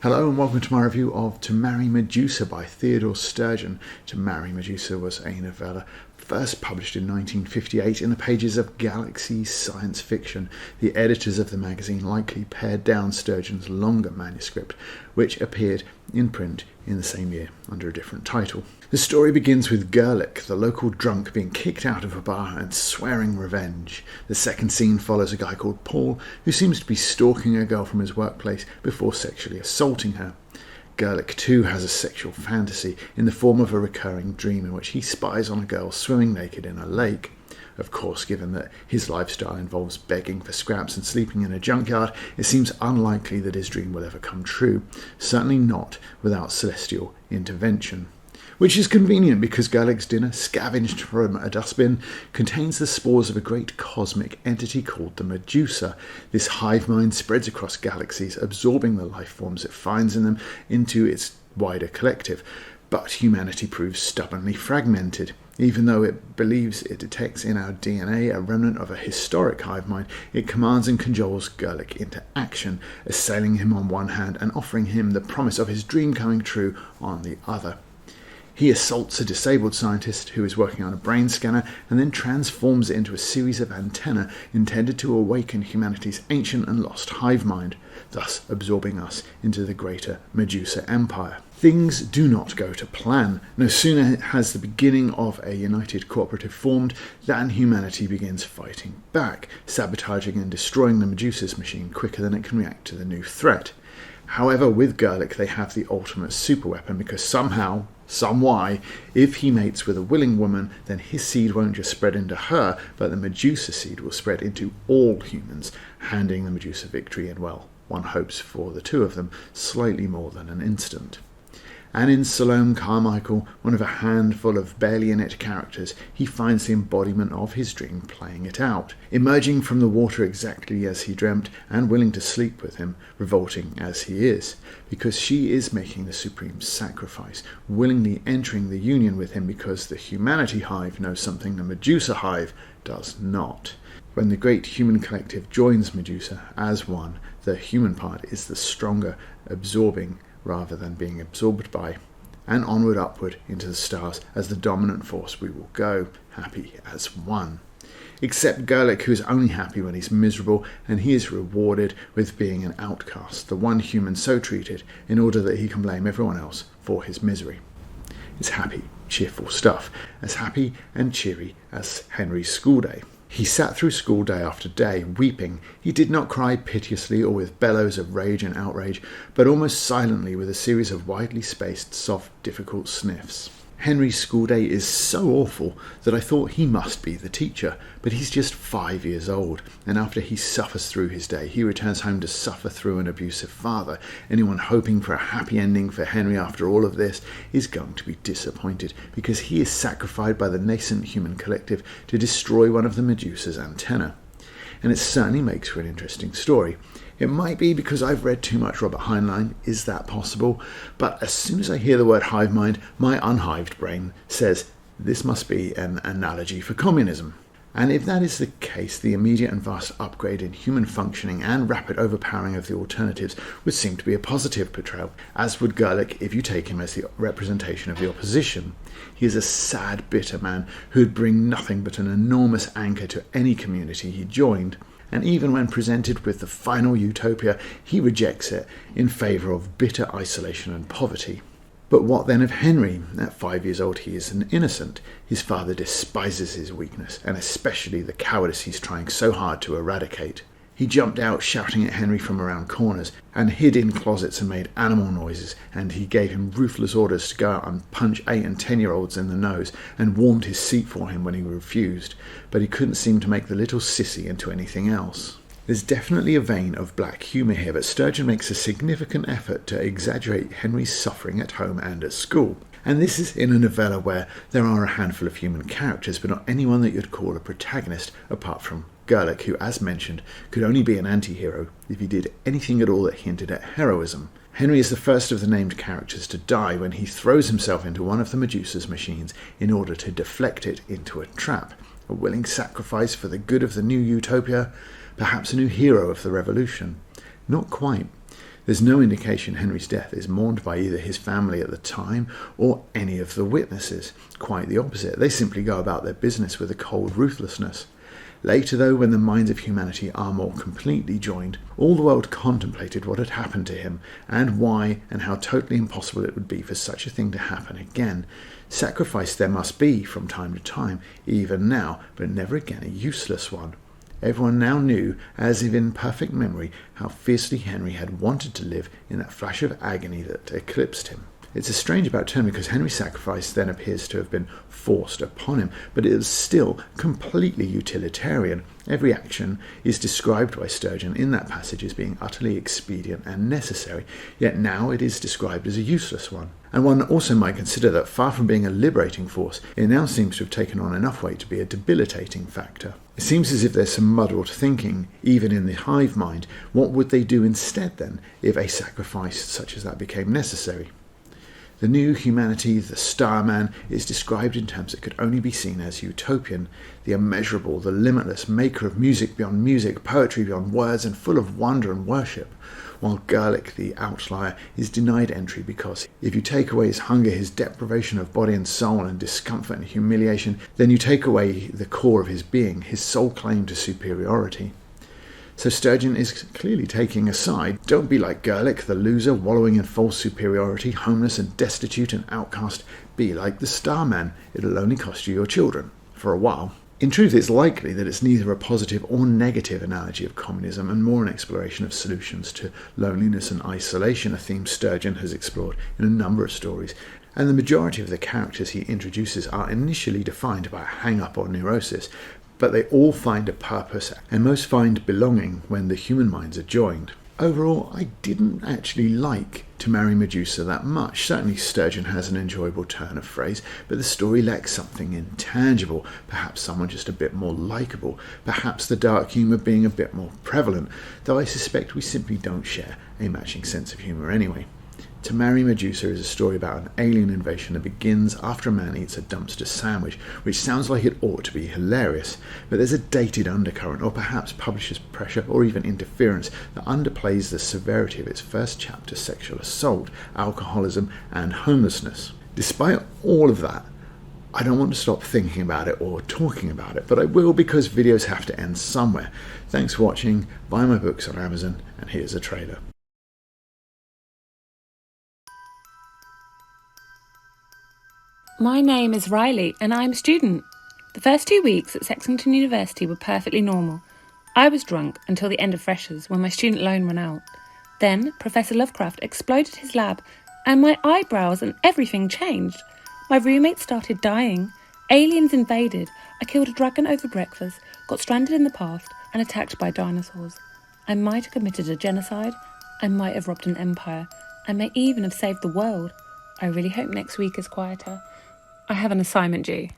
Hello and welcome to my review of To Marry Medusa by Theodore Sturgeon. To Marry Medusa was a novella first published in 1958 in the pages of Galaxy Science Fiction. The editors of the magazine likely pared down Sturgeon's longer manuscript, which appeared in print in the same year under a different title. The story begins with Gerlich, the local drunk, being kicked out of a bar and swearing revenge. The second scene follows a guy called Paul, who seems to be stalking a girl from his workplace before sexually assaulting her. Gerlich too has a sexual fantasy in the form of a recurring dream in which he spies on a girl swimming naked in a lake. Of course, given that his lifestyle involves begging for scraps and sleeping in a junkyard, it seems unlikely that his dream will ever come true, certainly not without celestial intervention. Which is convenient because Gerlich's dinner, scavenged from a dustbin, contains the spores of a great cosmic entity called the Medusa. This hive mind spreads across galaxies, absorbing the life forms it finds in them into its wider collective. But humanity proves stubbornly fragmented. Even though it believes it detects in our DNA a remnant of a historic hive mind, it commands and cajoles Gerlich into action, assailing him on one hand and offering him the promise of his dream coming true on the other. He assaults a disabled scientist who is working on a brain scanner and then transforms it into a series of antennae intended to awaken humanity's ancient and lost hive mind, thus absorbing us into the greater Medusa Empire. Things do not go to plan. No sooner has the beginning of a united cooperative formed than humanity begins fighting back, sabotaging and destroying the Medusa's machine quicker than it can react to the new threat. However, with Gerlich they have the ultimate superweapon because somehow, some why, if he mates with a willing woman, then his seed won't just spread into her, but the Medusa seed will spread into all humans, handing the Medusa victory in, well, one hopes for the two of them, slightly more than an instant. And in Salome Carmichael, one of a handful of barely in it characters, he finds the embodiment of his dream playing it out, emerging from the water exactly as he dreamt and willing to sleep with him, revolting as he is, because she is making the supreme sacrifice, willingly entering the union with him because the humanity hive knows something the Medusa hive does not. When the great human collective joins Medusa as one, the human part is the stronger, absorbing rather than being absorbed by, and onward upward into the stars as the dominant force we will go, happy as one. Except Gerlich, who is only happy when he's miserable, and he is rewarded with being an outcast, the one human so treated, in order that he can blame everyone else for his misery. It's happy, cheerful stuff, as happy and cheery as Henry's school day. He sat through school day after day, weeping. He did not cry piteously or with bellows of rage and outrage, but almost silently with a series of widely spaced, soft, difficult sniffs. Henry's school day is so awful that I thought he must be the teacher, but he's just 5 years old, and after he suffers through his day, he returns home to suffer through an abusive father. Anyone hoping for a happy ending for Henry after all of this is going to be disappointed, because he is sacrificed by the nascent human collective to destroy one of the Medusa's antennae. And it certainly makes for an interesting story. It might be because I've read too much Robert Heinlein, is that possible? But as soon as I hear the word hive mind, my unhived brain says this must be an analogy for communism. And if that is the case, the immediate and vast upgrade in human functioning and rapid overpowering of the alternatives would seem to be a positive portrayal, as would Gerlich if you take him as the representation of the opposition. He is a sad, bitter man who would bring nothing but an enormous anchor to any community he joined. And even when presented with the final utopia, he rejects it in favour of bitter isolation and poverty. But what then of Henry? At 5 years old he is an innocent. His father despises his weakness, and especially the cowardice he's trying so hard to eradicate. He jumped out shouting at Henry from around corners, and hid in closets and made animal noises, and he gave him ruthless orders to go out and punch 8 and 10-year-olds in the nose, and warmed his seat for him when he refused, but he couldn't seem to make the little sissy into anything else. There's definitely a vein of black humour here, but Sturgeon makes a significant effort to exaggerate Henry's suffering at home and at school. And this is in a novella where there are a handful of human characters, but not anyone that you'd call a protagonist, apart from Gerlich, who, as mentioned, could only be an anti-hero if he did anything at all that hinted at heroism. Henry is the first of the named characters to die when he throws himself into one of the Medusa's machines in order to deflect it into a trap. A willing sacrifice for the good of the new utopia, perhaps a new hero of the revolution. Not quite. There's no indication Henry's death is mourned by either his family at the time or any of the witnesses. Quite the opposite. They simply go about their business with a cold ruthlessness. Later, though, when the minds of humanity are more completely joined, all the world contemplated what had happened to him, and why, and how totally impossible it would be for such a thing to happen again. Sacrifice there must be from time to time, even now, but never again a useless one. Everyone now knew, as if in perfect memory, how fiercely Henry had wanted to live in that flash of agony that eclipsed him. It's a strange about turn because Henry's sacrifice then appears to have been forced upon him, but it is still completely utilitarian. Every action is described by Sturgeon in that passage as being utterly expedient and necessary, yet now it is described as a useless one. And one also might consider that far from being a liberating force, it now seems to have taken on enough weight to be a debilitating factor. It seems as if there's some muddled thinking, even in the hive mind. What would they do instead then, if a sacrifice such as that became necessary? The new humanity, the Starman, is described in terms that could only be seen as utopian, the immeasurable, the limitless, maker of music beyond music, poetry beyond words, and full of wonder and worship, while Gerlich, the outlier, is denied entry because if you take away his hunger, his deprivation of body and soul, and discomfort and humiliation, then you take away the core of his being, his sole claim to superiority. So Sturgeon is clearly taking a side. Don't be like Gerlich, the loser, wallowing in false superiority, homeless and destitute and outcast. Be like the Starman. It'll only cost you your children. For a while. In truth, it's likely that it's neither a positive or negative analogy of communism and more an exploration of solutions to loneliness and isolation, a theme Sturgeon has explored in a number of stories. And the majority of the characters he introduces are initially defined by a hang-up or neurosis, but they all find a purpose, and most find belonging when the human minds are joined. Overall, I didn't actually like To Marry Medusa that much. Certainly Sturgeon has an enjoyable turn of phrase, but the story lacks something intangible, perhaps someone just a bit more likeable, perhaps the dark humour being a bit more prevalent, though I suspect we simply don't share a matching sense of humour anyway. To Marry Medusa is a story about an alien invasion that begins after a man eats a dumpster sandwich, which sounds like it ought to be hilarious, but there's a dated undercurrent, or perhaps publisher's pressure or even interference, that underplays the severity of its first chapter: sexual assault, alcoholism, and homelessness. Despite all of that, I don't want to stop thinking about it or talking about it, but I will because videos have to end somewhere. Thanks for watching, buy my books on Amazon, and here's a trailer. My name is Riley and I'm a student. The first 2 weeks at Sexington University were perfectly normal. I was drunk until the end of freshers when my student loan ran out. Then Professor Lovecraft exploded his lab and my eyebrows and everything changed. My roommate started dying. Aliens invaded. I killed a dragon over breakfast, got stranded in the past and attacked by dinosaurs. I might have committed a genocide. I might have robbed an empire. I may even have saved the world. I really hope next week is quieter. I have an assignment due.